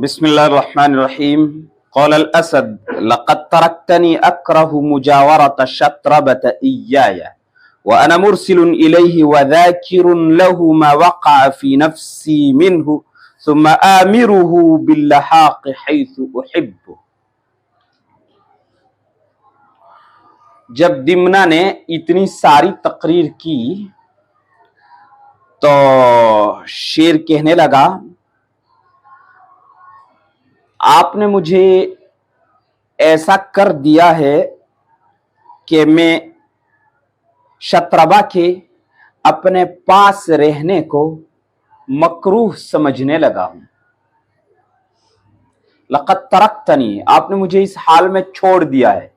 بسم الله الرحمن الرحيم. قال الأسد لقد تركتني أكره مجاورة الشطربة إياي وأنا مرسل إليه وذاكر له ما وقع في نفسي منه ثم آمره باللحاق حيث أحبه. جب دمنا نے اتنی ساری تقریر کی تو شیر کہنے لگا آپ نے مجھے ایسا کر دیا ہے کہ میں شطربہ کے اپنے پاس رہنے کو مکروہ سمجھنے لگا ہوں. لقد ترکتنی، آپ نے مجھے اس حال میں چھوڑ دیا ہے،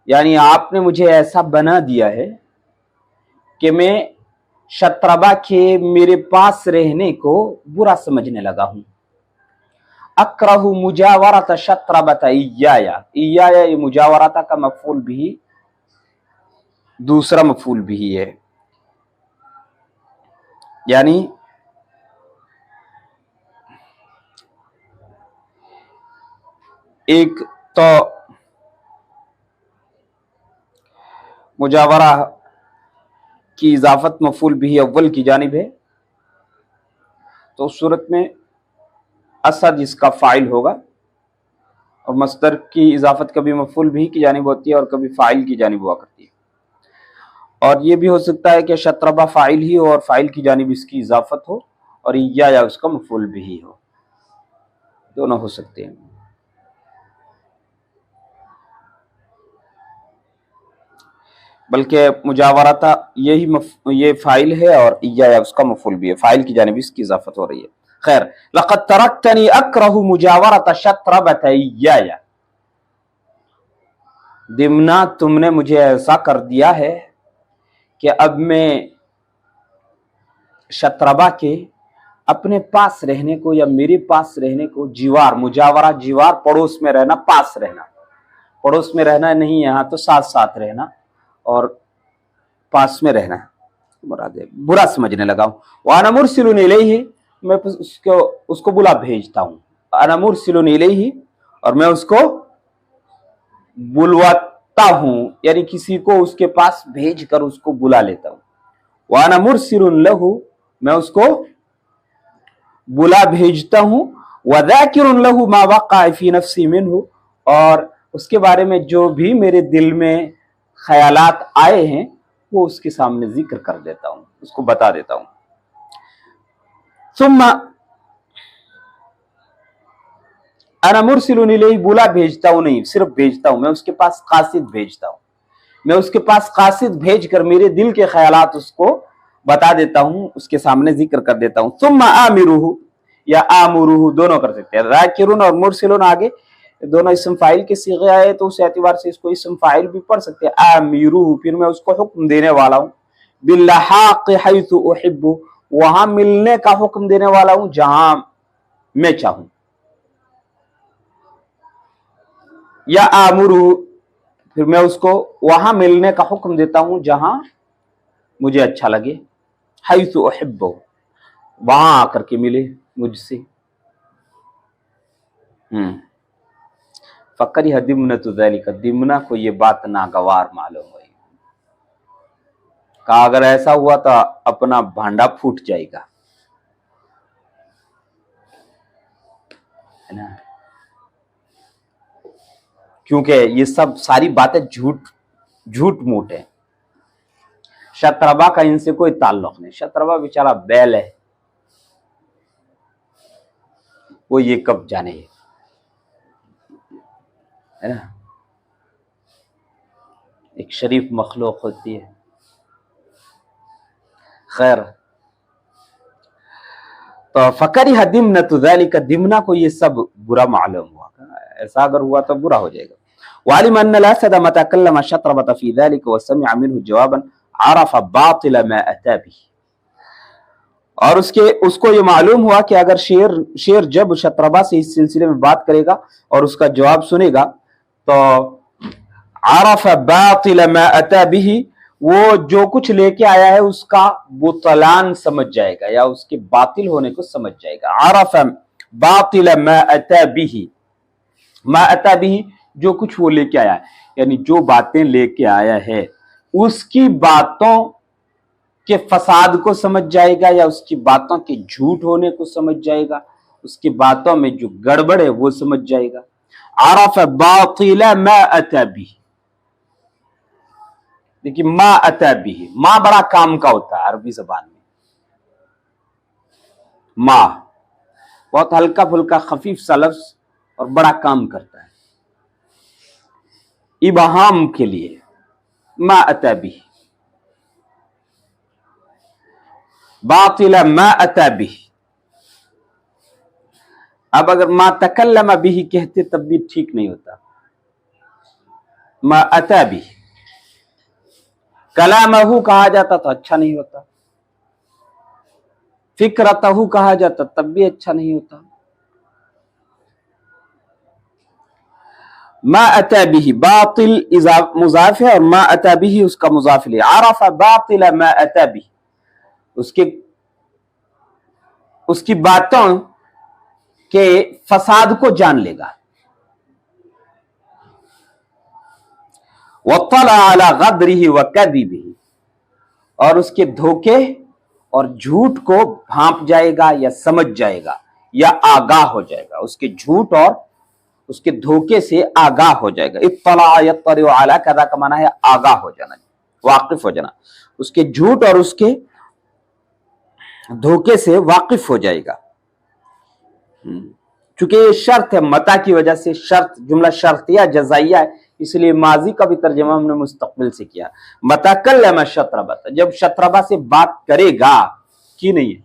یعنی آپ نے مجھے ایسا بنا دیا ہے کہ میں شطربہ کے میرے پاس رہنے کو برا سمجھنے لگا ہوں. اکرہ مجاورت شطربۃ ایایا، ایایا یہ مجاورت کا مفعول بھی دوسرا مفعول بھی ہے، یعنی ایک تو مجاورہ کی اضافت مفعول بھی اول کی جانب ہے، تو اس صورت میں اسد اس کا فاعل ہوگا، اور مصدر کی اضافت کبھی مفعول بھی کی جانب ہوتی ہے اور کبھی فاعل کی جانب ہوا کرتی ہے. اور یہ بھی ہو سکتا ہے کہ شطربہ فاعل ہی ہو اور فاعل کی جانب اس کی اضافت ہو اور یا اس کا مفعول بھی ہو، دونوں ہو سکتے ہیں. بلکہ مجاورت یہ فاعل ہے اور یا اس کا مفعول بھی ہے، فاعل کی جانب اس کی اضافت ہو رہی ہے. خیر، لقد ترکتنی اکرہ مجاورت شطربۃ ایایا، دمنا تم نے مجھے ایسا کر دیا ہے کہ اب میں شطربہ کے اپنے پاس رہنے کو یا میرے پاس رہنے کو، جیوار، مجاورہ جیوار، پڑوس میں رہنا، پاس رہنا، پڑوس میں رہنا نہیں، یہاں تو ساتھ ساتھ رہنا اور پاس میں رہنا مراد ہے، برا سمجھنے لگا ہوں. وانا مرسل الیہ، میں اس کو بلا بھیجتا ہوں. انا مرسل الیہ، اور میں اس کو بلواتا ہوں، یعنی کسی کو اس کے پاس بھیج کر اس کو بلا لیتا ہوں. وانا مرسل لہ، میں اس کو بلا بھیجتا ہوں. وذاکر لہ ما وقع فی نفسی منہ، اور اس کے بارے میں جو بھی میرے دل میں خیالات آئے ہیں وہ اس کے سامنے ذکر کر دیتا ہوں، اس کو بتا دیتا ہوں. ثم انا مرسل الیہ، بلا بھیجتا ہوں نہیں، صرف بھیجتا ہوں، میں اس کے پاس قاصد بھیجتا ہوں، میں اس کے پاس قاصد بھیج کر میرے دل کے خیالات اس کو بتا دیتا ہوں، اس کے سامنے ذکر کر دیتا ہوں. ثم آمرہ یا آمرہ دونوں کر سکتے ہیں، ذاکرون اور مرسلون آگے دونوں اسم فاعل کے صیغے آئے تو اس اعتبار سے اس کو اسم فاعل بھی پڑھ سکتے ہیں. آمرہ، پھر میں اس کو حکم دینے والا ہوں. باللحاق حیث احب، وہاں ملنے کا حکم دینے والا ہوں جہاں میں چاہوں. یا آمرہ، پھر میں اس کو وہاں ملنے کا حکم دیتا ہوں جہاں مجھے اچھا لگے. حیث احب، وہاں آ کر کے ملے مجھ سے. فکرہ دمنۃ ذلک، دمنہ کو یہ بات ناگوار معلوم ہوئی، کہا اگر ایسا ہوا تو اپنا بھانڈا پھوٹ جائے گا، ہے نا، کیونکہ یہ سب ساری باتیں جھوٹ موٹ ہیں. شطربہ کا ان سے کوئی تعلق نہیں، شطربہ بیچارہ بیل ہے، وہ یہ کب جانے ہے نا، ایک شریف مخلوق ہوتی ہے. خیر، تو فکرہ دمنۃ ذلک، دمنہ کو یہ سب برا معلوم ہوا، ایسا اگر ہوا تو برا ہو جائے گا. وعلم ان الاسد متى كلم الشطربة في ذلك وسمع منه جوابا عرف باطل ما اتى به، اور اس کو یہ معلوم ہوا کہ اگر شیر جب شطربہ سے اس سلسلے میں بات کرے گا اور اس کا جواب سنے گا تو عرف باطل ما اتى به، وہ جو کچھ لے کے آیا ہے اس کا بطلان سمجھ جائے گا یا اس کے باطل ہونے کو سمجھ جائے گا. عرف باطل ما اتا به، ما اتا به جو کچھ وہ لے کے آیا ہے، یعنی جو باتیں لے کے آیا ہے اس کی باتوں کے فساد کو سمجھ جائے گا، یا اس کی باتوں کے جھوٹ ہونے کو سمجھ جائے گا، اس کی باتوں میں جو گڑبڑ ہے وہ سمجھ جائے گا۔ عرف باطل ما اتا به، دیکھیے ما اتا به، ما بڑا کام کا ہوتا ہے عربی زبان میں، ما بہت ہلکا پھلکا خفیف سا لفظ اور بڑا کام کرتا ہے ابہام کے لیے، ما اتا به، باطل ما اتا به۔ اب اگر ما تکلم به کہتے تب بھی ٹھیک نہیں ہوتا، ما اتا به، کلامہ کہا جاتا تو اچھا نہیں ہوتا، فکرتہ کہا جاتا تب بھی اچھا نہیں ہوتا۔ ما اتا به باطل مضاف ہے اور ما اتا به اس کا مضاف ہے، عرف باطل ما اتا به، اس کی باتوں کے فساد کو جان لے گا۔ وَاطَّلَعَ عَلَى غَدْرِهِ وَكَذِبِهِ، اور اس کے دھوکے اور جھوٹ کو بھانپ جائے گا یا سمجھ جائے گا یا آگاہ ہو جائے گا، اس کے جھوٹ اور اس کے دھوکے سے آگاہ ہو جائے گا۔ اطلع یطلع علی کذا کا معنی ہے آگاہ ہو جانا، واقف ہو جانا، اس کے جھوٹ اور اس کے دھوکے سے واقف ہو جائے گا۔ چونکہ یہ شرط ہے، متا کی وجہ سے شرط، جملہ شرطیہ جزائیہ ہے، اس لیے ماضی کا بھی ترجمہ ہم نے مستقبل سے کیا۔ متا کلم شطربہ، جب شطربہ سے بات کرے گا، کی نہیں ہے،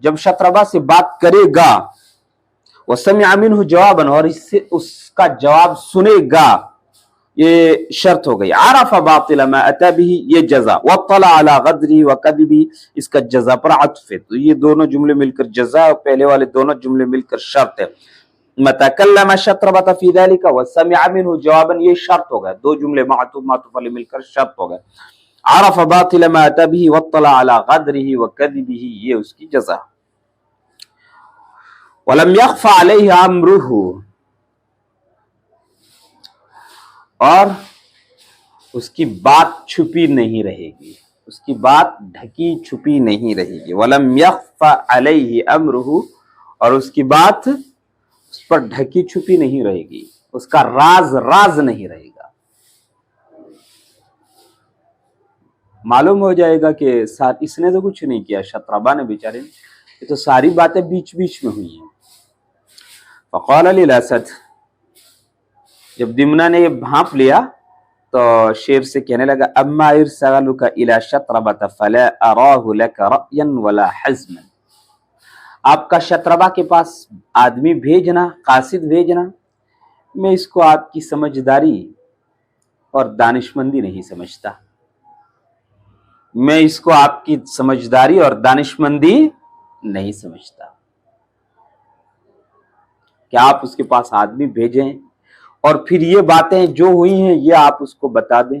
جب شطربہ سے بات کرے گا، وَسَمِعَ مِنْهُ جَوَابًا، اور اس سے اس کا جواب سنے گا، یہ شرط ہو گئی۔ عَرَفَ بَاطِلَ مَا أَتَى بِهِ، یہ جزا، وَاطَّلَعَ عَلَى غَدْرِهِ وَكَذِبِهِ اس کا جزا پر عطف ہے، تو یہ دونوں جملے مل کر جزا، اور پہلے والے دونوں جملے مل کر شرط ہے۔ مَتَى كَلَّمَ شَطْرَبَةَ فِي ذَلِكَ وَسَمِعَ مِنْهُ جَوَابًا، یہ شرط ہو گئے، دو جملے معطوف والے مل کر شرط ہو گئے۔ عَرَفَ بَاطِلَ مَا أَتَى بِهِ وَاطَّلَعَ عَلَى غَدْرِهِ وَكَذِبِهِ، یہ اس کی جزا۔ وَلَمْ يَخْفَ عَلَيْهِ أَمْرُهُ، اور اس کی بات چھپی نہیں رہے گی، اس کی بات ڈھکی چھپی نہیں رہے گی۔ وَلَمْ يَخْفَ عَلَيْهِ أَمْرُهُ، اور اس کی بات اس پر ڈھکی چھپی نہیں رہے گی، اس کا راز نہیں رہے گا۔ معلوم ہو جائے گا کہ اس نے تو کچھ نہیں کیا، شطربہ نے بیچارے، یہ تو ساری باتیں بیچ میں ہوئی ہیں۔ فَقَالَ لِلْأَسَدِ، جب دمنہ نے یہ بھانپ لیا تو شیر سے کہنے لگا، اما ارسلک الی شطربۃ فلا اراہ لک رأیا ولا حزما، آپ کا شطربہ کے پاس آدمی بھیجنا، قاصد بھیجنا، میں اس کو آپ کی سمجھداری اور دانشمندی نہیں سمجھتا، میں اس کو آپ کی سمجھداری اور دانشمندی نہیں سمجھتا کہ آپ اس کے پاس آدمی بھیجیں اور پھر یہ باتیں جو ہوئی ہیں یہ آپ اس کو بتا دیں،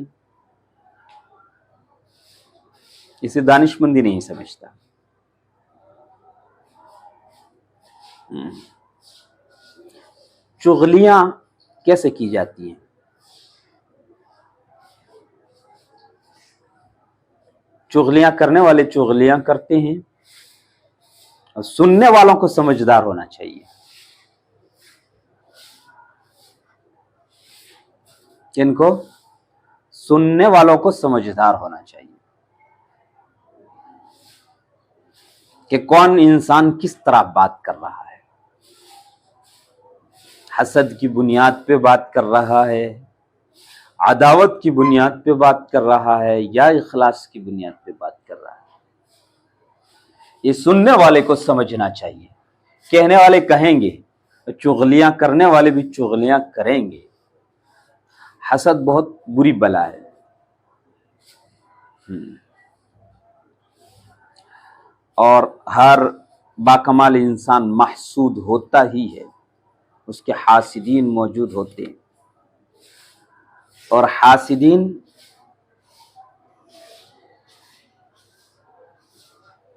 اسے دانشمندی نہیں سمجھتا۔ چغلیاں کیسے کی جاتی ہیں؟ چغلیاں کرنے والے چغلیاں کرتے ہیں، اور سننے والوں کو سمجھدار ہونا چاہیے، جن کو سننے والوں کو سمجھدار ہونا چاہیے کہ کون انسان کس طرح بات کر رہا ہے، حسد کی بنیاد پہ بات کر رہا ہے، عداوت کی بنیاد پہ بات کر رہا ہے، یا اخلاص کی بنیاد پہ بات کر رہا ہے، یہ سننے والے کو سمجھنا چاہیے۔ کہنے والے کہیں گے، چغلیاں کرنے والے بھی چغلیاں کریں گے۔ حسد بہت بری بلا ہے، اور ہر باکمال انسان محسود ہوتا ہی ہے، اس کے حاسدین موجود ہوتے ہیں، اور حاسدین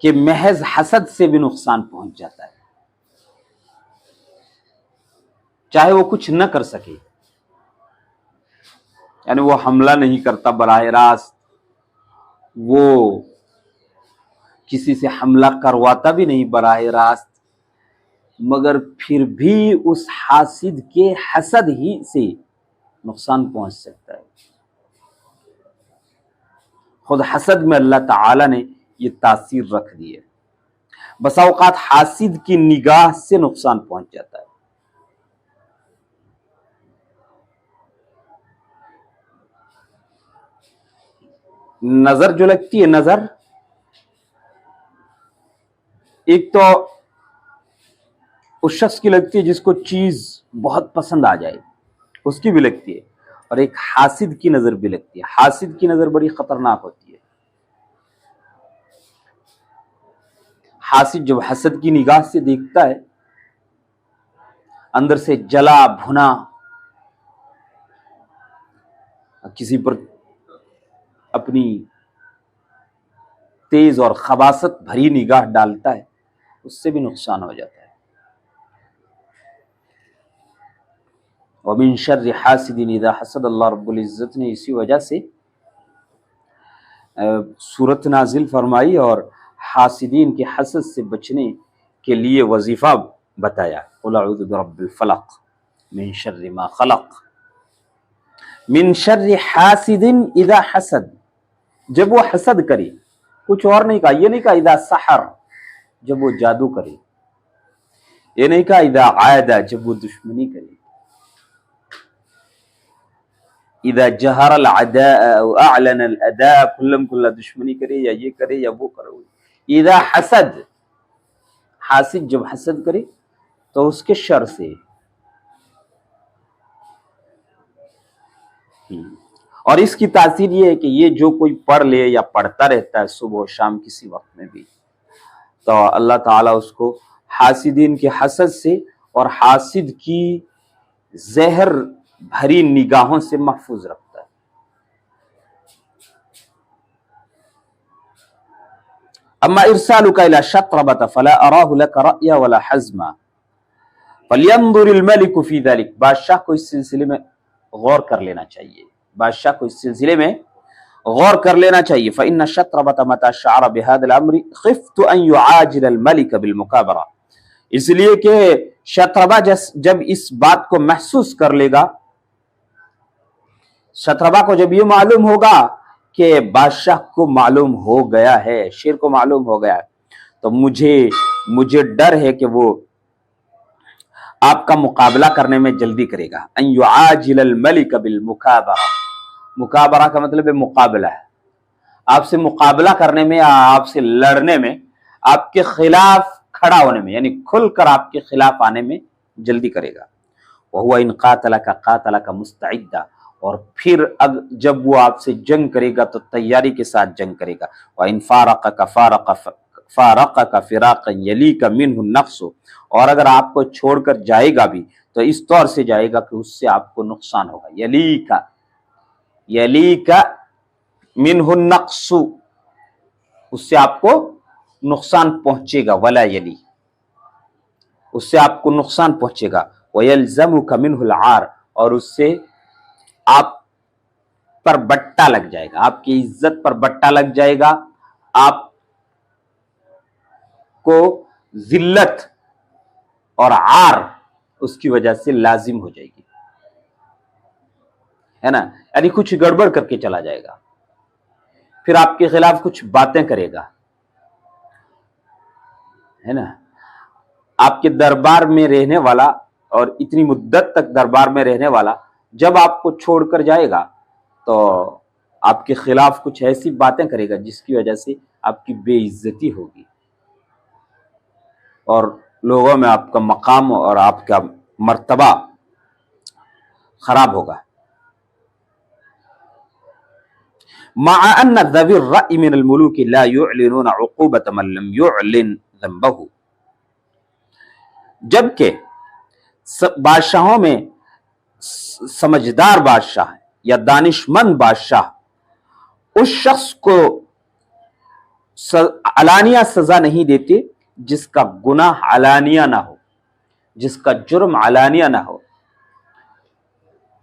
کہ محض حسد سے بھی نقصان پہنچ جاتا ہے۔ چاہے وہ کچھ نہ کر سکے، یعنی وہ حملہ نہیں کرتا براہ راست، وہ کسی سے حملہ کرواتا بھی نہیں براہ راست، مگر پھر بھی اس حاسد کے حسد ہی سے نقصان پہنچ سکتا ہے۔ خود حسد میں اللہ تعالی نے یہ تاثیر رکھ دی ہے، بسا اوقات حاسد کی نگاہ سے نقصان پہنچ جاتا ہے۔ نظر جو لگتی ہے، نظر ایک تو اس شخص کی لگتی ہے جس کو چیز بہت پسند آ جائے، اس کی بھی لگتی ہے، اور ایک حاسد کی نظر بھی لگتی ہے۔ حاسد کی نظر بڑی خطرناک ہوتی ہے۔ حاسد جب حسد کی نگاہ سے دیکھتا ہے، اندر سے جلا بھنا کسی پر اپنی تیز اور خباثت بھری نگاہ ڈالتا ہے، اس سے بھی نقصان ہو جاتا ہے۔ وَمِن شَرِّ حَاسِدٍ إِذَا حَسَدَ، اللہ رب العزت نے اسی وجہ سے سورت نازل فرمائی اور حاسدین کے حسد سے بچنے کے لیے وظیفہ بتایا، قُلْ أَعُوذُ بِرَبِّ الْفَلَقِ مِن شَرِّ مَا خَلَقَ مِن شَرِّ حَاسِدٍ إِذَا حَسَدَ، جب وہ حسد کرے، کچھ اور نہیں کہا، یہ نہیں کہا اذا سحر، جب وہ جادو کرے، یہ نہیں کہا اذا عاد، جب وہ دشمنی کرے، اذا جہر العداء او اعلن الاداء، کلم کلا دشمنی کرے یا یہ کرے یا وہ کرے۔ اذا حسد، حاسد جب حسد کرے تو اس کے شر سے، اور اس کی تاثیر یہ ہے کہ یہ جو کوئی پڑھ لے یا پڑھتا رہتا ہے صبح و شام کسی وقت میں بھی، تو اللہ تعالیٰ اس کو حاسدین کے حسد سے اور حاسد کی زہر بھری نگاہوں سے محفوظ رکھتا ہے۔ اما ارسالک الی شطربۃ فلا اراہ لک رأیا ولا حزما فلینظر الملک فی ذلک، بادشاہ کو اس سلسلے میں غور کر لینا چاہیے، بادشاہ کو اس سلسلے میں غور کر لینا چاہیے۔ فإن الشطربۃ متى شعر بهذا الامر خفت ان يعاجل الملك بالمكابرة، اس لیے کہ شطربہ جب اس بات کو محسوس کر لے گا، شطربہ کو جب یہ معلوم ہوگا کہ بادشاہ کو معلوم ہو گیا ہے، شیر کو معلوم ہو گیا ہے، تو مجھے ڈر ہے کہ وہ آپ کا مقابلہ کرنے میں جلدی کرے گا۔ ان يعاجل الملك بالمكابرة، مکابرہ کا مطلب ہے مقابلہ ہے، آپ سے مقابلہ کرنے میں، آپ سے لڑنے میں، آپ کے خلاف کھڑا ہونے میں، یعنی کھل کر آپ کے خلاف آنے میں جلدی کرے گا۔ وَهُوَ إِنْ قَاتَلَكَ قَاتَلَكَ مُسْتَعِدًّا، اور پھر جب وہ آپ سے جنگ کرے گا تو تیاری کے ساتھ جنگ کرے گا۔ وَإِنْ فَارَقَكَ فِرَاقًا يَلِيكَ مِنْهُ النَّقْصُ، اور اگر آپ کو چھوڑ کر جائے گا بھی تو اس طور سے جائے گا کہ اس سے آپ کو نقصان ہوگا۔ یلیک منہ النقص، اس سے آپ کو نقصان پہنچے گا، ولا یلی، اس سے آپ کو نقصان پہنچے گا۔ ویلزمک منہ العار، اور اس سے آپ پر بٹا لگ جائے گا، آپ کی عزت پر بٹا لگ جائے گا، آپ کو ذلت اور عار اس کی وجہ سے لازم ہو جائے گی، ہے نا، یعنی کچھ گڑبڑ کر کے چلا جائے گا، پھر آپ کے خلاف کچھ باتیں کرے گا، ہے نا۔ آپ کے دربار میں رہنے والا اور اتنی مدت تک دربار میں رہنے والا جب آپ کو چھوڑ کر جائے گا تو آپ کے خلاف کچھ ایسی باتیں کرے گا جس کی وجہ سے آپ کی بے عزتی ہوگی اور لوگوں میں آپ کا مقام اور آپ کا مرتبہ خراب ہوگا۔ مع ان ذوی الرأی من الملوک لا يعلنون عقوبۃ من لم يعلن ذنبہ، جبکہ بادشاہوں میں سمجھدار بادشاہ یا دانشمند بادشاہ اس شخص کو علانیہ سزا نہیں دیتے جس کا گناہ علانیہ نہ ہو، جس کا جرم علانیہ نہ ہو،